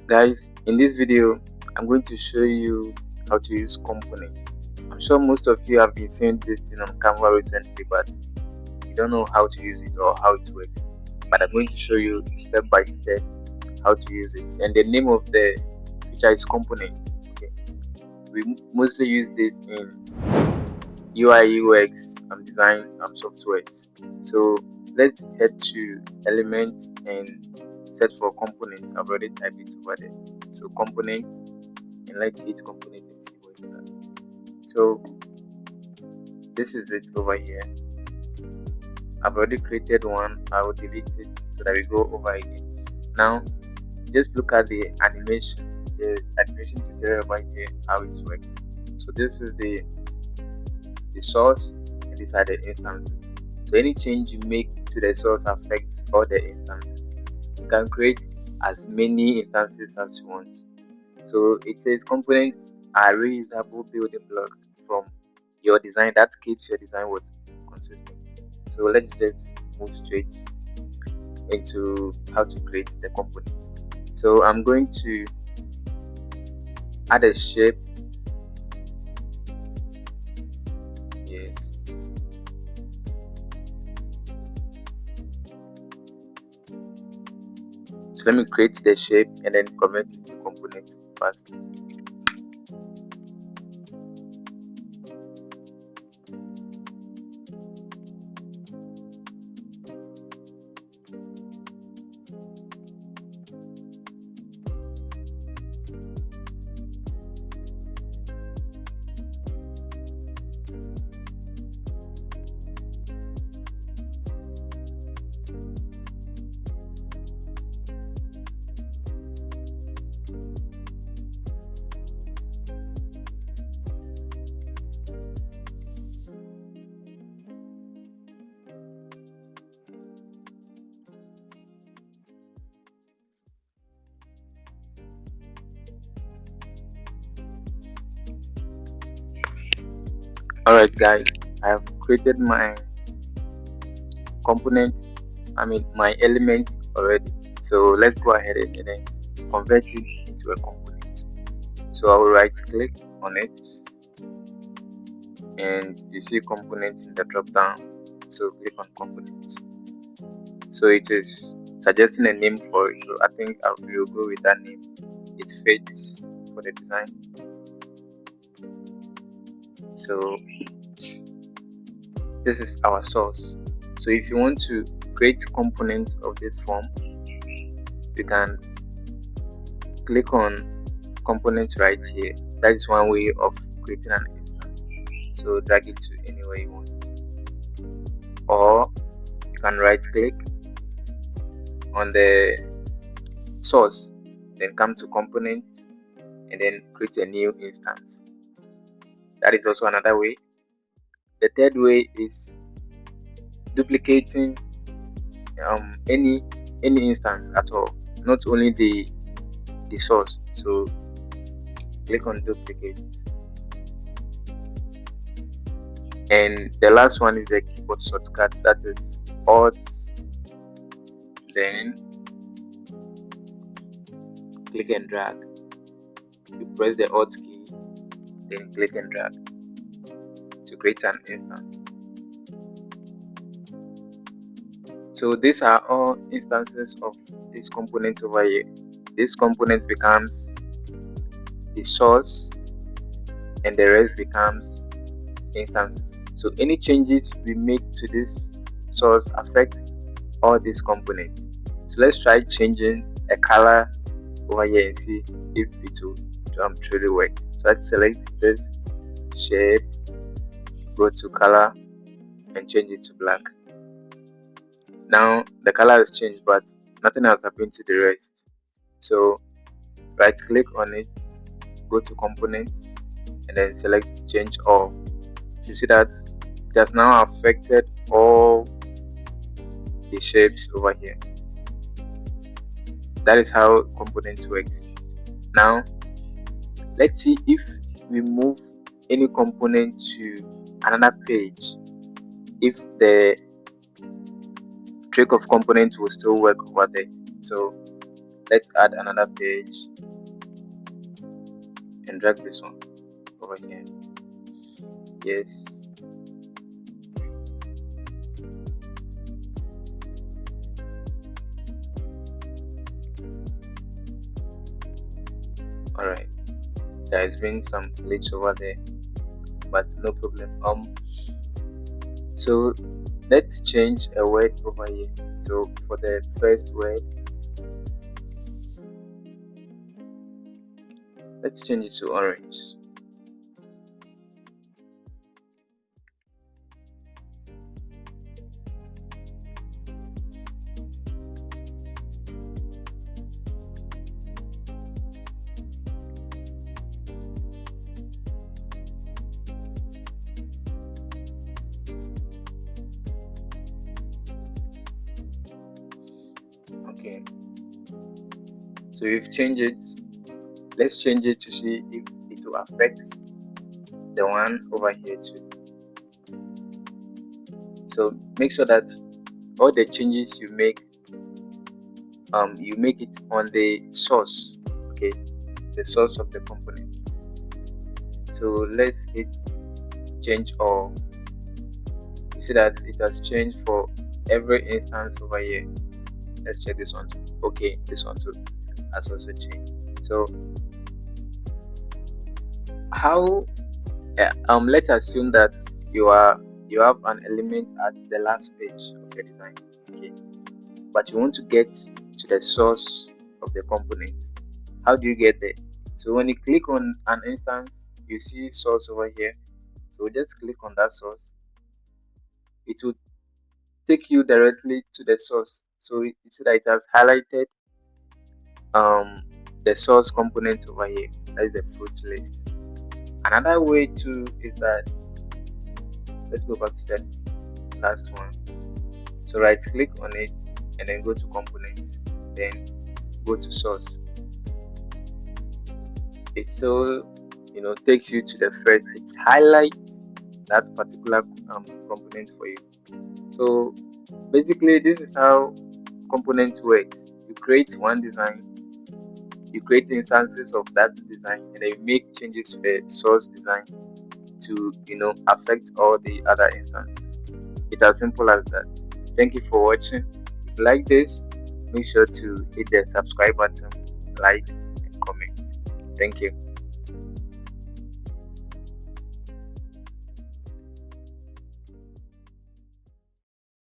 Guys, in this video I'm going to show you how to use components. I'm sure most of you have been seeing this thing on Canva recently, but you don't know how to use it or how it works. But I'm going to show you step by step how to use it. And the name of the feature is component. Okay. We mostly use this in UI UX and design softwares. So let's head to element and search for components. I've already typed it over there. So components, and let's hit component and see what it does. So this is it over here. I've already created one. I will delete it so that we go over again. Now just look at the animation tutorial over here, how it's working. So this is the source and these are the instances. So any change you make to the source affects all the instances. You can create as many instances as you want. So it says components are reusable building blocks from your design that keeps your design consistent. So let's just move straight into how to create the component. So I'm going to add a shape. Yes. So let me create the shape and then convert it to components first. Alright guys, I have created my component, my element already. So let's go ahead and then convert it into a component. So I will right click on it and you see component in the drop down. So click on components. So it is suggesting a name for it. So I think I will go with that name. It fits for the design. So this is our source. So if you want to create components of this form, you can click on components right here. That is one way of creating an instance. So drag it to anywhere you want, or you can right click on the source, then come to components and then create a new instance. That is also another way. The third way is duplicating any instance at all, not only the source. So click on duplicate, and the last one is the keyboard shortcut, that is Alt, then click and drag. You press the Alt key, then click and drag to create an instance. So these are all instances of this component over here. This component becomes the source and the rest becomes instances. So any changes we make to this source affect all these components. So let's try changing a color over here and see if it will truly work. So let's select this shape, go to color and change it to black. Now the color has changed, but nothing has happened to the rest. So right click on it, go to components and then select change all. So you see that it has now affected all the shapes over here. That is how components works. Now let's see if we move any component to another page, if the trick of components will still work over there. So let's add another page and drag this one over here. Yes. Alright, there has been some glitch over there, but no problem. So let's change a word over here. So for the first word, let's change it to orange. Okay, so we've changed it. Let's change it to see if it will affect the one over here too. So make sure that all the changes you make it on the source, okay, the source of the component. So let's hit change all. You see that it has changed for every instance over here. Let's check this one too. Okay, this one too has also changed. So how let's assume that you have an element at the last page of your design, okay, but you want to get to the source of the component. How do you get there? So when you click on an instance, you see source over here. So just click on that source. It will take you directly to the source. So you see that it has highlighted the source component over here. That is the fruit list. Another way too is that, let's go back to the last one. So right click on it and then go to components, then go to source. It still takes you to the first. It highlights that particular component for you. So basically this is how components works. You create one design, you create instances of that design, and then you make changes to the source design to affect all the other instances. It's as simple as that. Thank you for watching. If you like this, make sure to hit the subscribe button, like, and comment. Thank you.